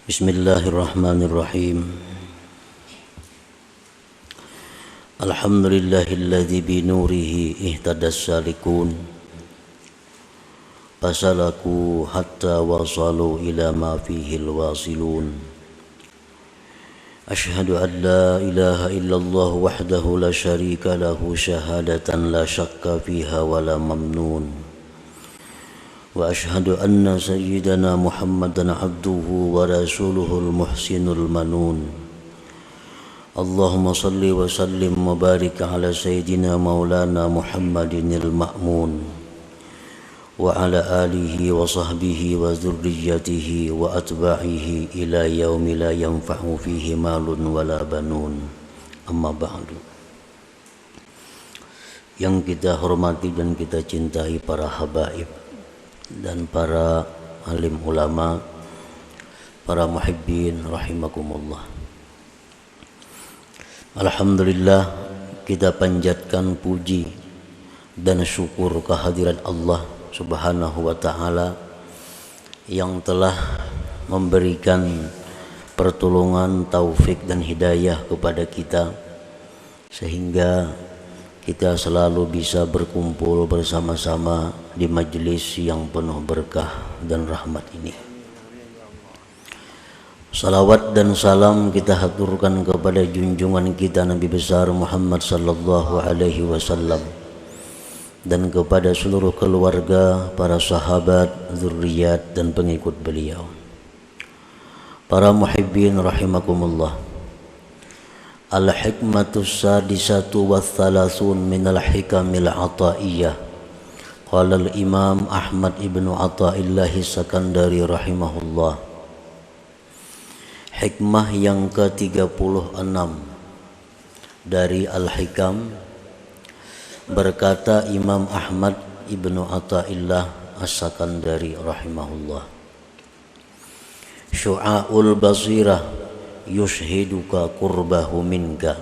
Bismillahirrahmanirrahim. Alhamdulillahilladzi binurihi ihtadas salikun fasalaku hatta wasalu ila ma fihi alwasilun. Ashhadu an la ilaha illallah wahdahu la syarika lahu syahadatan la syakka fiha wa la mamnun. Wa ashhadu anna sayyidana Muhammadan abduhu wa rasuluhul muhsinul manun. Allahumma salli wa sallim wa barik ala sayyidina maulana Muhammadinil ma'mun wa ala alihi wa sahbihi wa dzurriyyatihi wa atba'ihi ila yaumi la yanfa'u fihi malun wala banun. Amma ba'du. Yang kita hormati dan kita cintai para habaib dan para alim ulama, para muhibbin rahimakumullah. Alhamdulillah, kita panjatkan puji dan syukur kehadirat Allah Subhanahu wa ta'ala yang telah memberikan pertolongan, taufik dan hidayah kepada kita sehingga kita selalu bisa berkumpul bersama-sama di majelis yang penuh berkah dan rahmat ini. Salawat dan salam kita haturkan kepada junjungan kita Nabi besar Muhammad sallallahu alaihi wasallam dan kepada seluruh keluarga, para sahabat, zuriat dan pengikut beliau. Para muhibbin rahimakumullah. Al-hikmatus sadisatu wa thalathun minal hikamil ataiyah. Qala al-imam Ahmad ibnu Atha'illahi Sakandari rahimahullah. Hikmah yang ke-36 dari Al-Hikam, berkata Imam Ahmad ibnu Atha'illah As-Sakandari rahimahullah. Syu'a'ul basirah yushhiduka qurbahu minka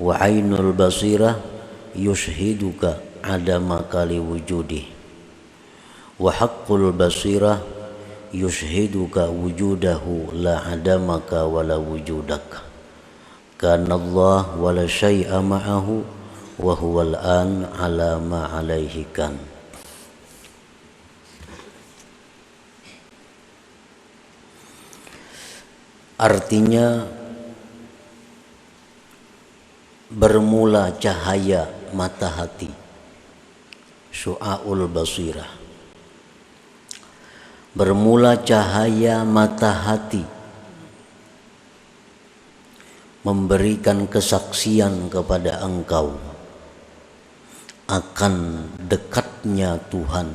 wa ainul basirah yushhiduka adamaka liwujudih wa haqqul basirah yushhiduka wujudahu la adamaka wala wujudak kana Allah wala syai'a ma'ahu wa huwal an ala ma alaihi kan. Artinya bermula cahaya mata hati, syu'aul basirah. Bermula cahaya mata hati memberikan kesaksian kepada engkau akan dekatnya Tuhan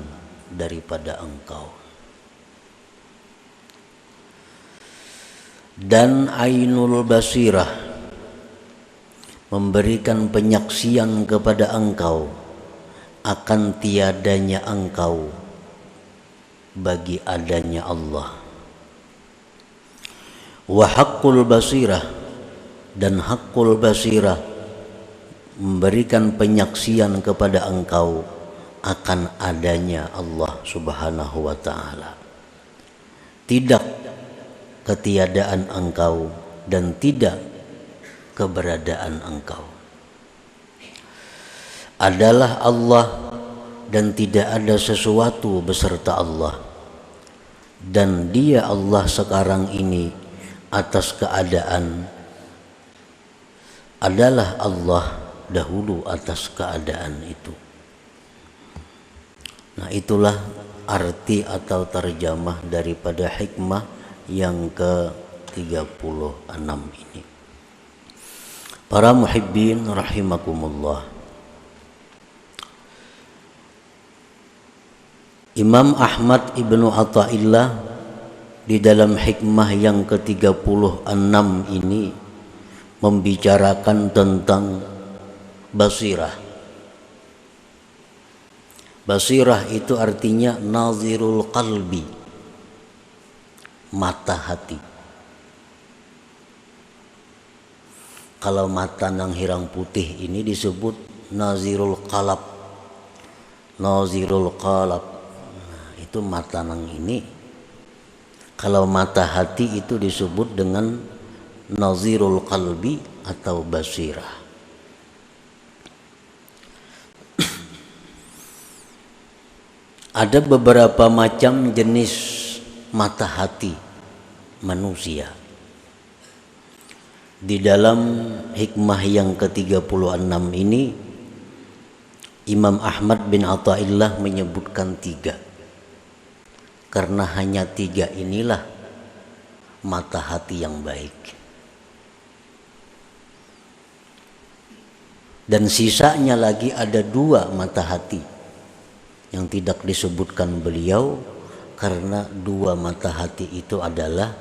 daripada engkau. Dan ainul basirah memberikan penyaksian kepada engkau akan tiadanya engkau bagi adanya Allah. Wa haqqul basirah, dan haqqul basirah memberikan penyaksian kepada engkau akan adanya Allah Subhanahu wa ta'ala. Tidak ketiadaan engkau dan tidak keberadaan engkau. Adalah Allah dan tidak ada sesuatu beserta Allah. Dan Dia Allah sekarang ini atas keadaan adalah Allah dahulu atas keadaan itu. Nah, itulah arti atau terjemah daripada hikmah yang ke-36 ini. Para muhibbin rahimakumullah. Imam Ahmad ibnu Atha'illah di dalam hikmah yang ke-36 ini membicarakan tentang basirah. Basirah itu artinya nazirul qalbi, mata hati. Kalau mata nang hirang putih ini disebut nazirul qalab. Nazirul qalab. Nah, itu mata nang ini Kalau mata hati itu disebut dengan nazirul qalbi atau basirah. Ada beberapa macam jenis mata hati manusia. Di dalam hikmah yang ke-36 ini Imam Ahmad bin Athaillah menyebutkan 3. Karena hanya 3 inilah mata hati yang baik. Dan sisanya lagi ada 2 mata hati yang tidak disebutkan beliau, karena 2 mata hati itu adalah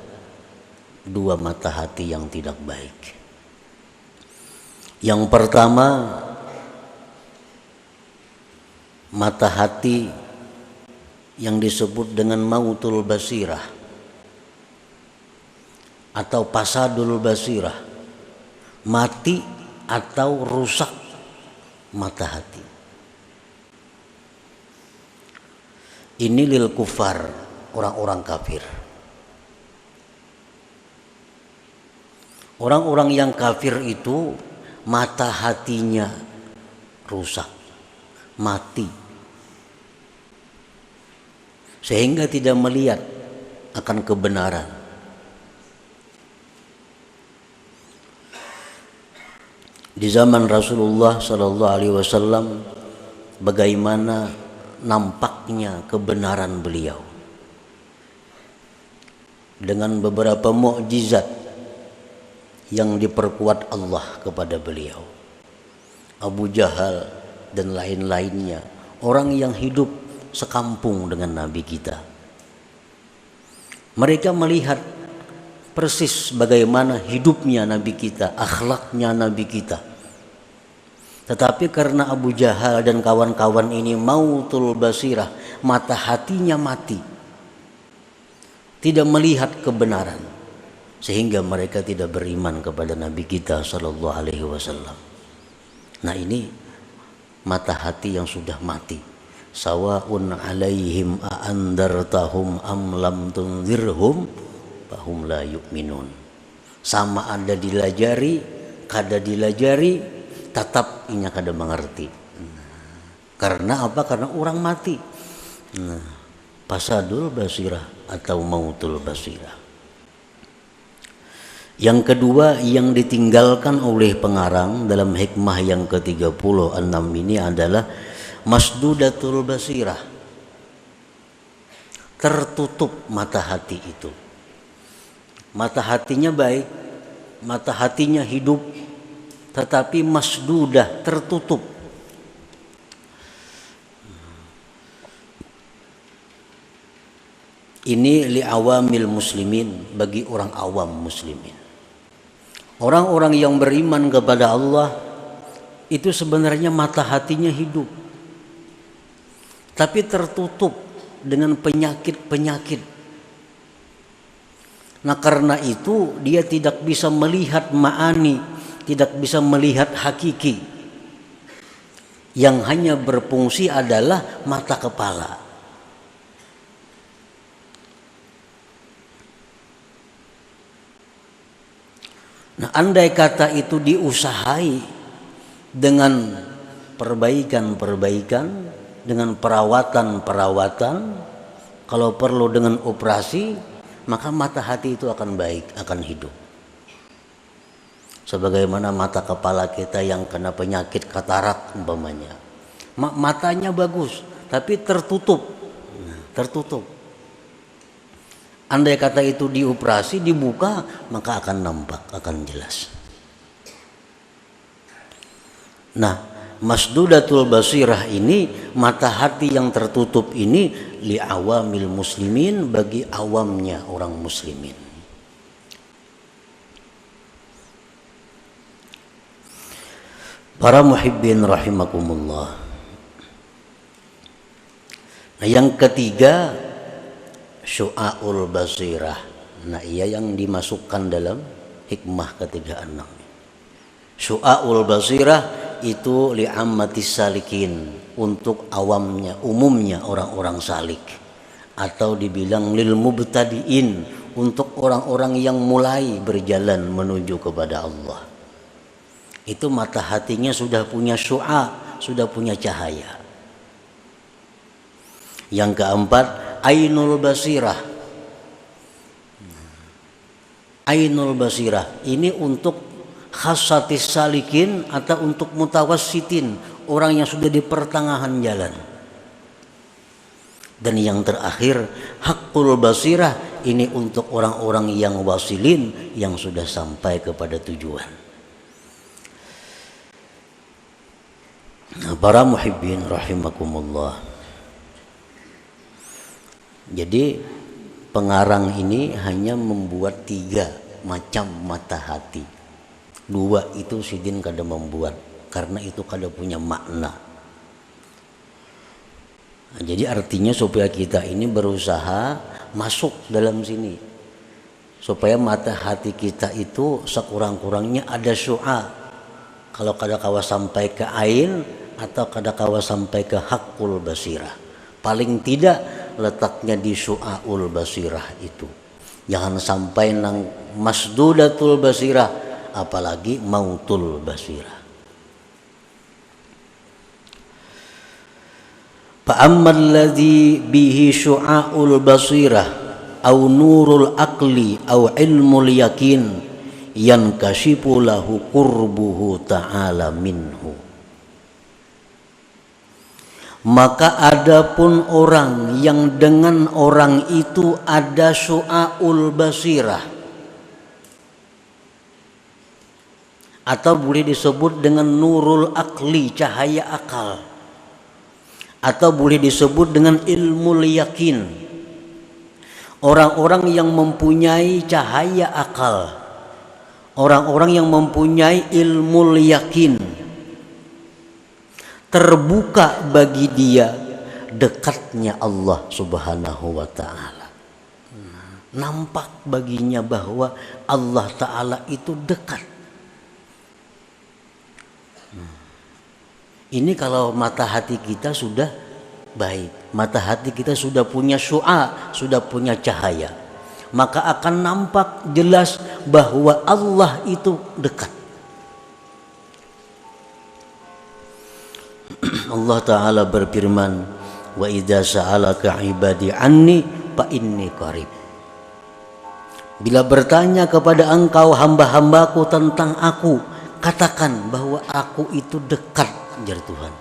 2 mata hati yang tidak baik. Yang pertama, mata hati yang disebut dengan mautul basirah atau pasadul basirah, mati atau rusak mata hati. Ini lil kufar, orang-orang kafir. Orang-orang yang kafir itu mata hatinya rusak, mati, sehingga tidak melihat akan kebenaran. Di zaman Rasulullah sallallahu alaihi wasallam, bagaimana nampaknya kebenaran beliau dengan beberapa mukjizat yang diperkuat Allah kepada beliau. Abu Jahal dan lain-lainnya, orang yang hidup sekampung dengan Nabi kita, mereka melihat persis bagaimana hidupnya Nabi kita, akhlaknya Nabi kita. Tetapi karena Abu Jahal dan kawan-kawan ini mautul basirah, mata hatinya mati, tidak melihat kebenaran, sehingga mereka tidak beriman kepada Nabi kita sallallahu alaihi wasallam. Nah, ini mata hati yang sudah mati. Sawaun alaihim a'andartahum am lam tunzirhum fahum la yu'minun. Sama ada dilajari, kada dilajari, tetap inya kada mengerti. Karena apa? Karena orang mati. Pasadul basirah atau mautul basirah. Yang kedua yang ditinggalkan oleh pengarang dalam hikmah yang ke-36 ini adalah masdudatul basirah. Tertutup mata hati itu. Mata hatinya baik, mata hatinya hidup, tetapi masdudah, tertutup. Ini li'awamil muslimin, bagi orang awam muslimin. Orang-orang yang beriman kepada Allah itu sebenarnya mata hatinya hidup, tapi tertutup dengan penyakit-penyakit. Nah, karena itu dia tidak bisa melihat ma'ani, tidak bisa melihat hakiki. Yang hanya berfungsi adalah mata kepala. Nah, andai kata itu diusahai dengan perbaikan-perbaikan, dengan perawatan-perawatan, kalau perlu dengan operasi, maka mata hati itu akan baik, akan hidup. Sebagaimana mata kepala kita yang kena penyakit katarak umpamanya, matanya bagus tapi tertutup. Andai kata itu dioperasi, dibuka, maka akan nampak, akan jelas. Nah, masdudatul basirah ini, mata hati yang tertutup ini, li'awamil muslimin, bagi awamnya orang muslimin. Para muhibbin rahimakumullah. Nah, yang ketiga, syu'aul basirah. Nah, ia yang dimasukkan dalam hikmah ke-36. Syu'aul basirah itu li'ammatis salikin, untuk awamnya, umumnya orang-orang salik. atau dibilang lil mubtadiin, untuk orang-orang yang mulai berjalan menuju kepada Allah. Itu mata hatinya sudah punya syu'a, sudah punya cahaya. Yang keempat, ainul basirah. Ainul basirah ini untuk khassatis salikin atau untuk mutawassitin, orang yang sudah di pertengahan jalan. Dan yang terakhir, haqqul basirah, ini untuk orang-orang yang wasilin, yang sudah sampai kepada tujuan. Nah, para muhibbin rahimakumullah. Jadi pengarang ini hanya membuat 3 macam mata hati. 2 itu sidin kada membuat, karena itu kada punya makna. Nah, jadi artinya supaya kita ini berusaha masuk dalam sini, supaya mata hati kita itu sekurang-kurangnya ada syu'a. Kalau kada kawa sampai ke ain atau kada kawa sampai ke haqqul basirah, paling tidak letaknya di syu'aul basirah itu. Jangan sampai nang masdudatul basirah, apalagi mautul basirah. Fa'ammal ladzi bihi syu'aul basirah au nurul aqli au ilmul yakin yankashifu lahu qurbuhu ta'ala minhu. Maka adapun orang yang dengan orang itu ada syu'aul basirah, atau boleh disebut dengan nurul aqli, cahaya akal, atau boleh disebut dengan ilmu yakin. Orang-orang yang mempunyai cahaya akal, orang-orang yang mempunyai ilmu yakin, terbuka bagi dia dekatnya Allah Subhanahu wa ta'ala. Nampak baginya bahwa Allah Ta'ala itu dekat. Ini kalau mata hati kita sudah baik, mata hati kita sudah punya syu'a, sudah punya cahaya, maka akan nampak jelas bahwa Allah itu dekat. Allah Ta'ala berfirman, wa idza sa'alaka ibadi anni fa inni qarib. Bila bertanya kepada engkau hamba-hambaku tentang aku, katakan bahwa aku itu dekat, jar Tuhan.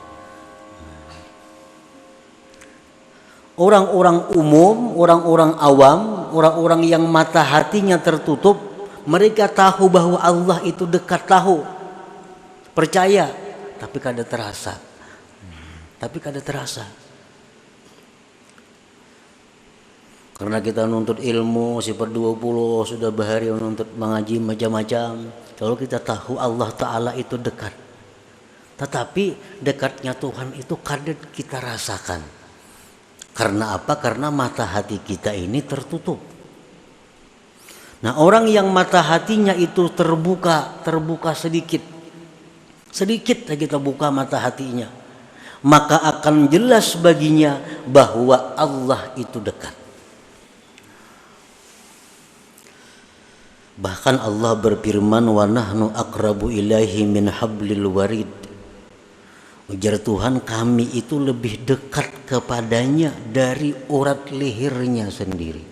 Orang-orang umum, orang-orang awam, orang-orang yang mata hatinya tertutup, mereka tahu bahwa Allah itu dekat, tahu, percaya, tapi kada terasa. Karena kita nuntut ilmu seper-20 sudah bahari menuntut mengaji macam-macam, kalau kita tahu Allah Ta'ala itu dekat, tetapi dekatnya Tuhan itu kadang kita rasakan. Karena apa? Karena mata hati kita ini tertutup. Nah, orang yang mata hatinya itu terbuka sedikit aja kita buka mata hatinya, maka akan jelas baginya bahwa Allah itu dekat. Bahkan Allah berfirman, wa nahnu aqrabu ilaihi min hablil warid. Ujar Tuhan, kami itu lebih dekat kepadanya dari urat lehernya sendiri.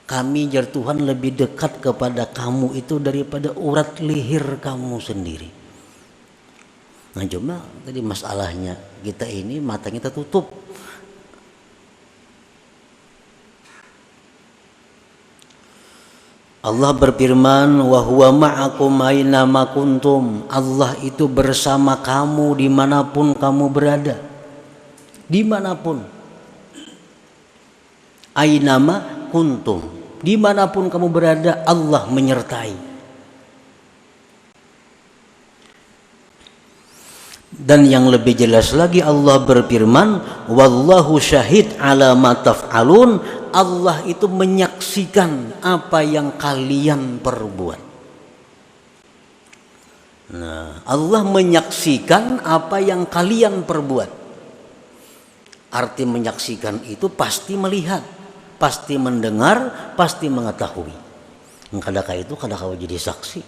Kami, ujar Tuhan, lebih dekat kepada kamu itu daripada urat leher kamu sendiri. Nah, cuma tadi masalahnya kita ini matanya tertutup. Allah berfirman, wa huwa ma'akum aina ma kuntum. Allah itu bersama kamu dimanapun kamu berada. Dimanapun. Aina ma kuntum. Dimanapun kamu berada, Allah menyertai. Dan yang lebih jelas lagi Allah berfirman, wallahu syahid ala ma taf'alun. Allah itu menyaksikan apa yang kalian perbuat. Nah, Allah menyaksikan apa yang kalian perbuat. Arti menyaksikan itu pasti melihat, pasti mendengar, pasti mengetahui. Kadang itu kadang jadi saksi.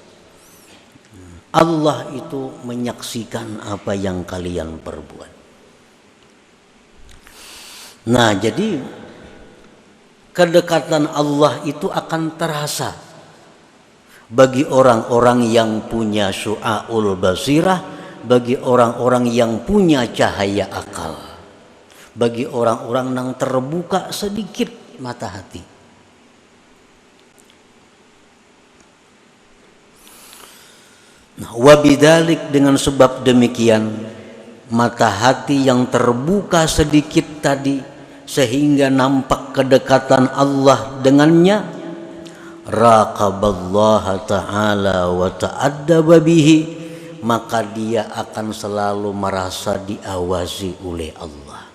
Allah itu menyaksikan apa yang kalian perbuat. Nah, jadi kedekatan Allah itu akan terasa bagi orang-orang yang punya syu'aul basirah, bagi orang-orang yang punya cahaya akal, bagi orang-orang yang terbuka sedikit mata hati. Nah, wabidalik, dengan sebab demikian mata hati yang terbuka sedikit tadi sehingga nampak kedekatan Allah dengannya, raqaballaha ta'ala wa ta'addaba bihi, maka dia akan selalu merasa diawasi oleh Allah.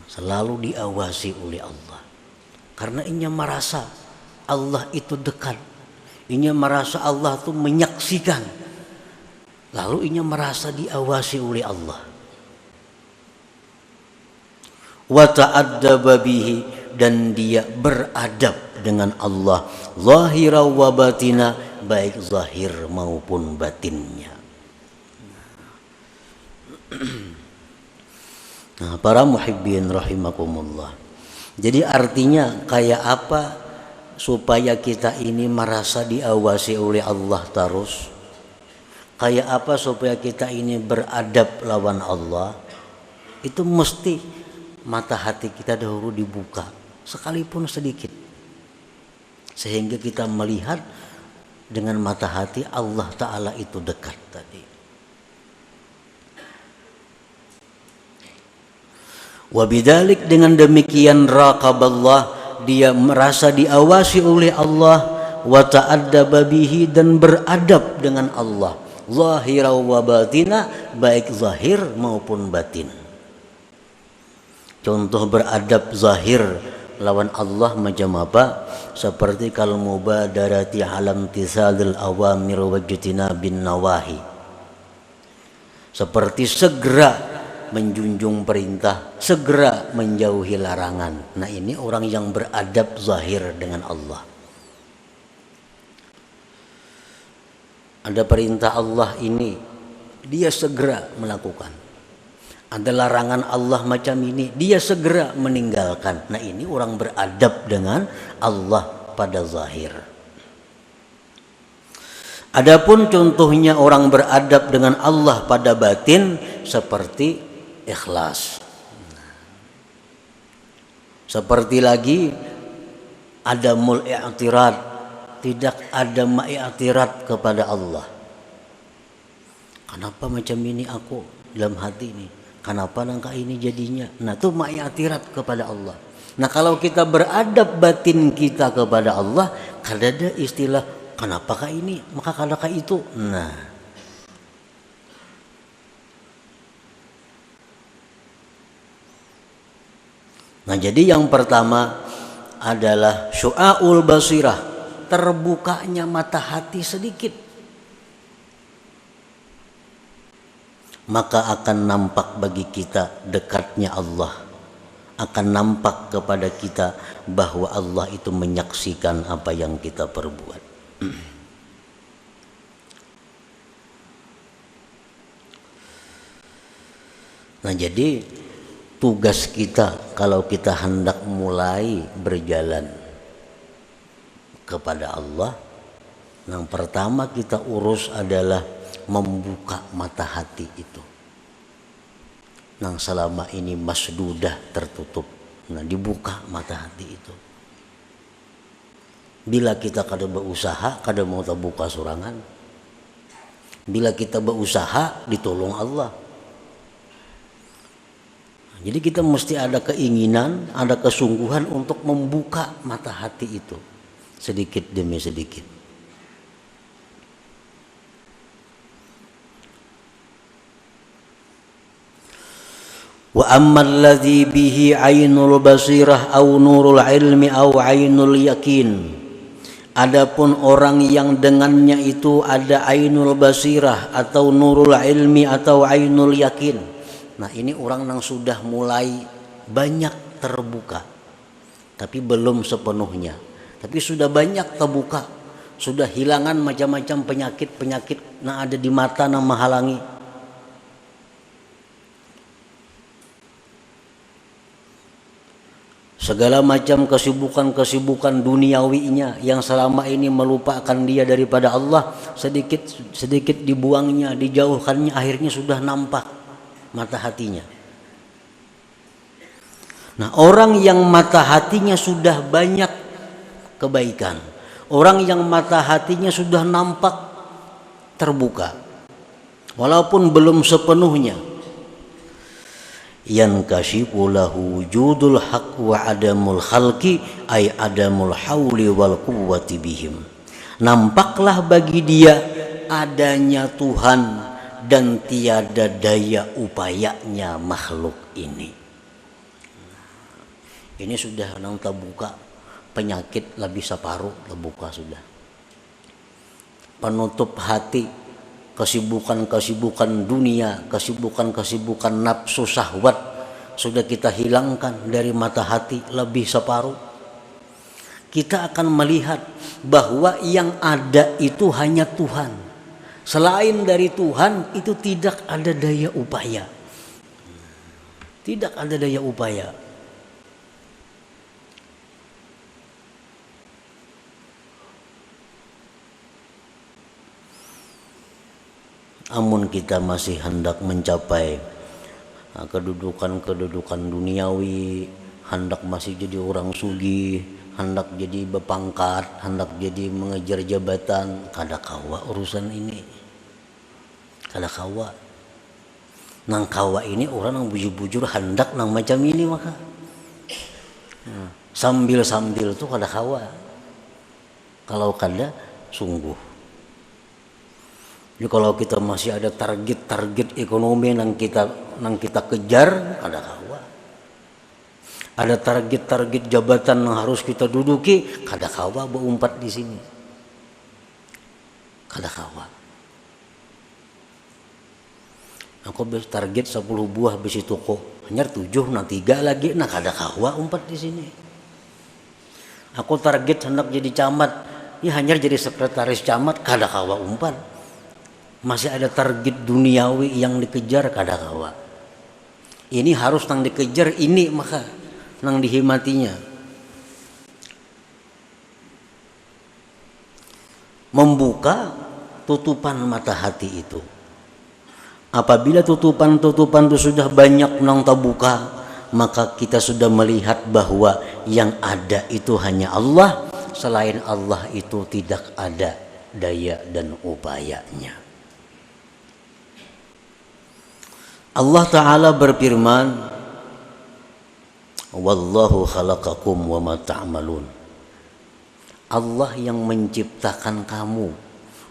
Selalu diawasi oleh Allah. Karena inya merasa Allah itu dekat. Inya merasa Allah itu menyaksikan. Lalu inya merasa diawasi oleh Allah. Wa ta'addaba bihi, dan dia beradab dengan Allah, zahira wa batina, baik zahir maupun batinnya. Nah, para muhibbin rahimakumullah. Jadi artinya kayak apa supaya kita ini merasa diawasi oleh Allah terus? Kayak apa supaya kita ini beradab lawan Allah? Itu mesti mata hati kita dahulu dibuka, sekalipun sedikit, sehingga kita melihat dengan mata hati Allah Ta'ala itu dekat tadi. Wabidalik, dengan demikian raqaballah, dia merasa diawasi oleh Allah, wa ta'addaba bihi, dan beradab dengan Allah, zahira wa batina, baik zahir maupun batin. Contoh beradab zahir lawan Allah macam apa? Seperti kalau mubadarati alam tisadil awamir wajtina bin nawahi, seperti segera menjunjung perintah, segera menjauhi larangan. Nah, ini orang yang beradab zahir dengan Allah. Ada perintah Allah ini, dia segera melakukan. Ada larangan Allah macam ini, dia segera meninggalkan. Nah, ini orang beradab dengan Allah pada zahir. Adapun contohnya orang beradab dengan Allah pada batin, seperti ikhlas. Seperti lagi adamul i'tirad, tidak ada ma'iktirat kepada Allah. Kenapa macam ini aku dalam hati ini? Kenapa langkah ini jadinya? Nah, itu ma'iktirat kepada Allah. Nah, kalau kita beradab batin kita kepada Allah, kada ada istilah kenapakah ini, maka kadakah itu. Nah, jadi yang pertama adalah syu'aul basirah, terbukanya mata hati sedikit. Maka akan nampak bagi kita dekatnya Allah. Akan nampak kepada kita bahwa Allah itu menyaksikan apa yang kita perbuat. Nah, jadi tugas kita kalau kita hendak mulai berjalan kepada Allah, yang pertama kita urus adalah membuka mata hati itu yang selama ini masdudah, tertutup. Nah, dibuka mata hati itu. Bila kita kada berusaha, kada mau terbuka sorangan. Bila kita berusaha, ditolong Allah. Jadi kita mesti ada keinginan, ada kesungguhan untuk membuka mata hati itu sedikit demi sedikit. Wa ammal ladzi bihi ainul basirah au nurul ilmi au ainul yakin. Adapun orang yang dengannya itu ada ainul basirah atau nurul ilmi atau ainul yakin, Nah ini orang yang sudah mulai banyak terbuka, tapi belum sepenuhnya. Tapi sudah banyak terbuka, sudah hilangan macam-macam penyakit-penyakit yang ada di mata yang menghalangi. Segala macam kesibukan-kesibukan duniawinya yang selama ini melupakan dia daripada Allah, sedikit dibuangnya, dijauhkannya, akhirnya sudah nampak mata hatinya. Nah, orang yang mata hatinya sudah banyak kebaikan, orang yang mata hatinya sudah nampak terbuka, walaupun belum sepenuhnya, yankashifu lahu wujudul haq wa adamul khalqi ay adamul hauli wal quwwati bihim. Nampaklah bagi dia adanya Tuhan dan tiada daya upayanya makhluk ini. Ini sudah nang terbuka, penyakit lebih separuh terbuka sudah. Penutup hati, kesibukan-kesibukan dunia, kesibukan-kesibukan nafsu syahwat sudah kita hilangkan dari mata hati lebih separuh. Kita akan melihat bahwa yang ada itu hanya Tuhan. Selain dari Tuhan itu tidak ada daya upaya. Tidak ada daya upaya. Amun kita masih hendak mencapai kedudukan duniawi, hendak masih jadi orang sugih, hendak jadi berpangkat, hendak jadi mengejar jabatan, kada kawa urusan ini, kada kawa. Nang kawa ini orang yang bujur-bujur hendak nang macam ini maka sambil tuh kada kawa. Kalau kada sungguh. Jadi kalau kita masih ada target ekonomi yang kita kejar, ada kawa. Ada target jabatan yang harus kita duduki, kada kawa berumpat di sini. Kada kawa. Aku target 10 buah besi toko, hanya 7 nah 3 lagi, nah kada kawa umpat di sini. Aku target hendak jadi camat, ya hanya jadi sekretaris camat, kada kawa umpat. Masih ada target duniawi yang dikejar, kada kawa. Ini harus nang dikejar ini maka nang dihimatinya. Membuka tutupan mata hati itu. Apabila tutupan-tutupan itu sudah banyak nang terbuka, maka kita sudah melihat bahwa yang ada itu hanya Allah. Selain Allah itu tidak ada daya dan upayanya. Allah Ta'ala berfirman, Wallahu khalaqakum wa ma ta'malun. Allah yang menciptakan kamu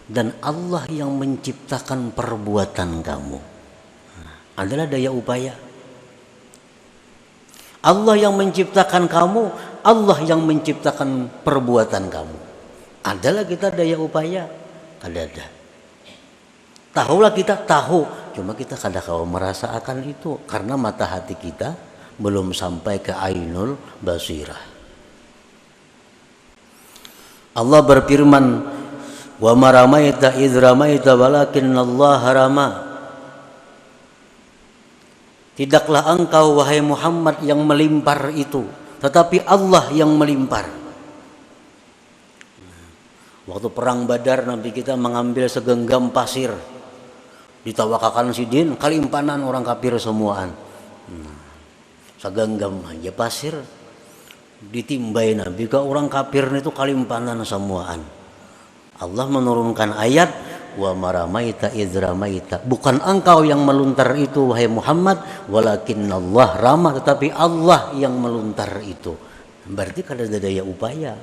dan Allah yang menciptakan perbuatan kamu. Adalah daya upaya. Allah yang menciptakan kamu, Allah yang menciptakan perbuatan kamu. Adalah kita daya upaya? Ada. Tahulah kita tahu, cuma kita kadang-kadang merasa akan itu karena mata hati kita belum sampai ke ainul basirah. Allah berfirman, wa ma ramaita idz ramaita walakinnallaha rama. Tidaklah engkau wahai Muhammad yang melimpar itu, tetapi Allah yang melimpar. Waktu perang Badar Nabi kita mengambil segenggam pasir, ditawakakan sidin, kalimpanan orang kafir semuaan. Segenggam aja pasir ditimbai Nabi ke orang kafir itu kalimpanan semuaan. Allah menurunkan ayat wa maramaita idz ramaita. Bukan engkau yang meluntar itu wahai Muhammad, walakinnallah rama, tetapi Allah yang meluntar itu. Berarti kada ada daya upaya.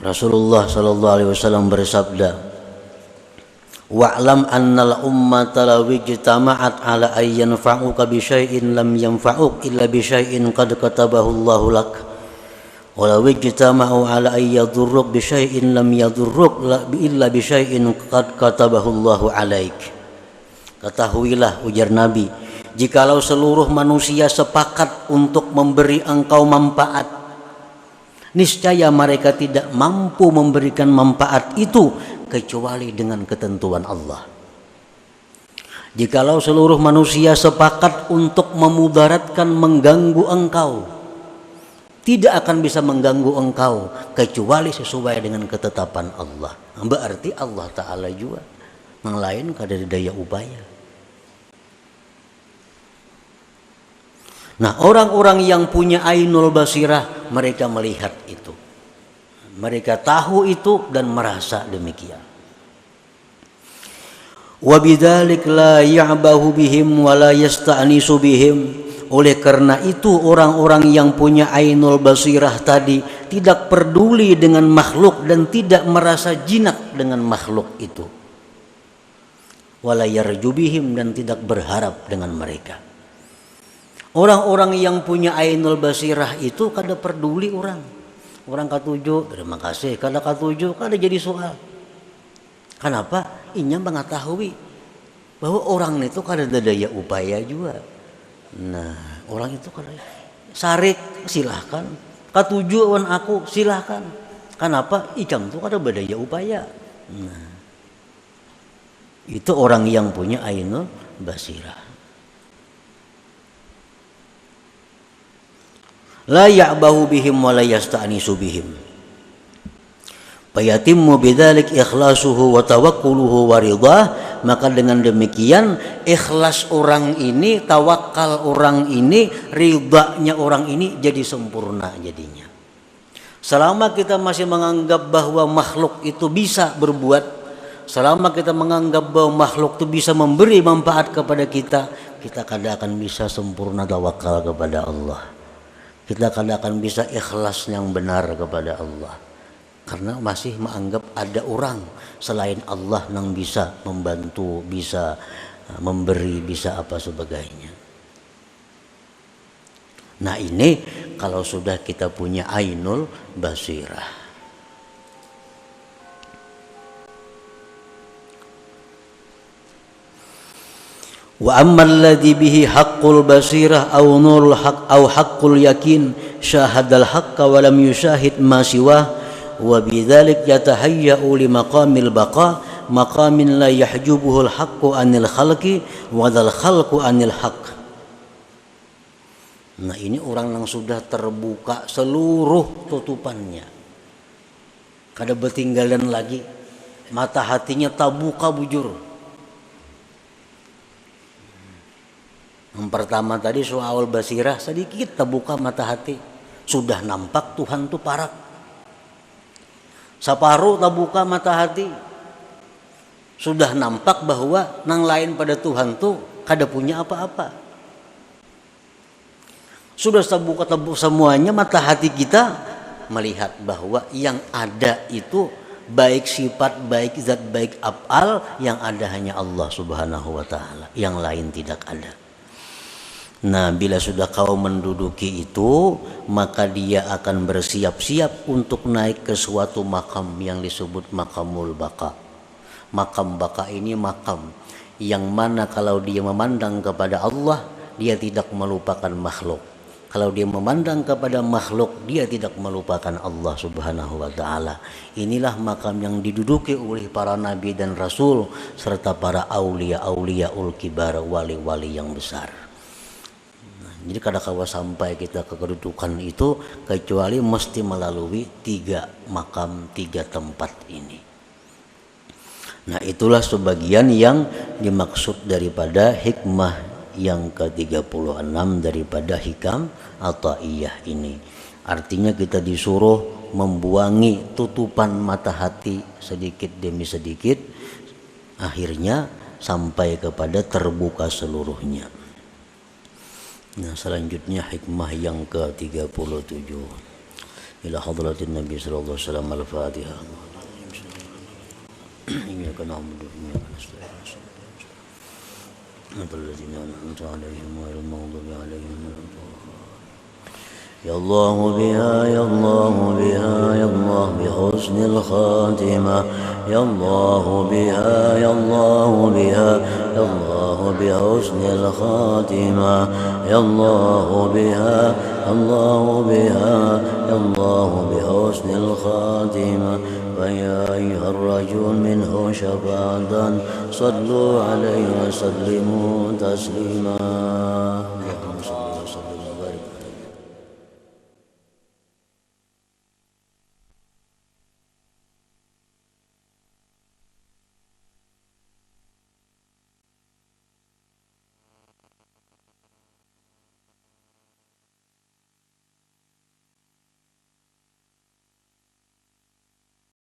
Rasulullah sallallahu alaihi wasallam bersabda, wa'lam annal ummata law ijtama'at ala ay yanfa'uka bi syai'in lam yanfa'uk illa bi syai'in qad katabahu Allahu lak Walau ijtama'u ala ay yadurruk bi syai'in lam yadurruk illa bi syai'in qad katabahu Allahu 'alaik. Ketahuilah, ujar Nabi, jikalau seluruh manusia sepakat untuk memberi engkau manfaat, niscaya mereka tidak mampu memberikan manfaat itu kecuali dengan ketentuan Allah. Jikalau seluruh manusia sepakat untuk memudaratkan, mengganggu engkau, tidak akan bisa mengganggu engkau kecuali sesuai dengan ketetapan Allah. Berarti Allah Ta'ala juga, yang lain kada ada daya upaya. Nah, orang-orang yang punya ainul basirah, mereka melihat itu, mereka tahu itu dan merasa demikian. Wa bidzalik la ya'bahu bihim wa la yasta'nisu bihim. Oleh karena itu orang-orang yang punya ainul basirah tadi tidak peduli dengan makhluk dan tidak merasa jinak dengan makhluk itu. Wala yarju bihim, dan tidak berharap dengan mereka. Orang-orang yang punya ainul basirah itu kada peduli orang. Orang katuju, terima kasih. Kada katuju, kada jadi soal. Kenapa? Inya mengetahui bahwa orang itu kada ada daya upaya juga. Nah, orang itu kada sarik, silahkan. Katuju wan aku, silahkan. Kenapa? Ikam itu kada berdaya upaya. Nah, itu orang yang punya ainul basirah. La ya'bahu bihim wa la yasta'nisu bihim. Fayatimmu bidzalik ikhlasuhu wa tawakkuluhu wa ridhah. Maka dengan demikian ikhlas orang ini, tawakal orang ini, ridhanya orang ini jadi sempurna jadinya. Selama kita masih menganggap bahwa makhluk itu bisa berbuat, selama kita menganggap bahwa makhluk itu bisa memberi manfaat kepada kita, kita kada akan bisa sempurna tawakal kepada Allah. Kita kada akan bisa ikhlas yang benar kepada Allah. Karena masih menganggap ada orang selain Allah yang bisa membantu, bisa memberi, bisa apa sebagainya. Nah, ini kalau sudah kita punya ainul basirah. Wa ammal ladzi bihi haqqul basirah aw nurul haqq aw haqqul yakin syahadal haqqa wa lam yusyahid ma siwah wa bidzalik yatahayya'u li maqamil baqa maqamin la yahjubuhul haqqu anil khalqi wa dzal khalqu anil haqq. Nah, ini orang yang sudah terbuka seluruh tutupannya, kada bertinggalan lagi, mata hatinya terbuka bujur. Yang pertama tadi soal basirah, sedikit terbuka mata hati, sudah nampak Tuhan itu parak. Separuh terbuka mata hati, sudah nampak bahwa nang lain pada Tuhan tu kada punya apa-apa. Sudah terbuka semuanya mata hati kita, melihat bahwa yang ada itu baik sifat, baik zat, baik af'al, yang ada hanya Allah Subhanahu wa taala, yang lain tidak ada. Nah, bila sudah kau menduduki itu, maka dia akan bersiap-siap untuk naik ke suatu makam yang disebut makamul baka. Makam baka ini makam yang mana kalau dia memandang kepada Allah, dia tidak melupakan makhluk. Kalau dia memandang kepada makhluk, dia tidak melupakan Allah Subhanahu wa taala. Inilah makam yang diduduki oleh para nabi dan rasul serta para aulia-auliaul kibar, wali-wali yang besar. Jadi kada kawa sampai kita ke kedudukan itu kecuali mesti melalui 3 makam, 3 tempat ini. Nah, itulah sebagian yang dimaksud daripada hikmah yang ke-36 daripada hikam Athaiyah ini. Artinya kita disuruh membuangi tutupan mata hati sedikit demi sedikit, akhirnya sampai kepada terbuka seluruhnya. Nah, selanjutnya hikmah yang ke-37. Ila hadratin Nabi sallallahu alaihi wasallam al-Fatihah. Iyyaka na'budu wa iyyaka nasta'in. Ihdinas siratal ladzina an'amta 'alaihim ghairil maghdubi 'alaihim waladdallin. يا الله بها يا الله بها يا الله بحسن الخاتمة يا الله بها يا الله بها يا الله بحسن الخاتمة يا الله بها يا الله بها يا الله بحسن الخاتمة فيا أيها الرجل منه شفاعة صلوا عليه وسلموا تسليما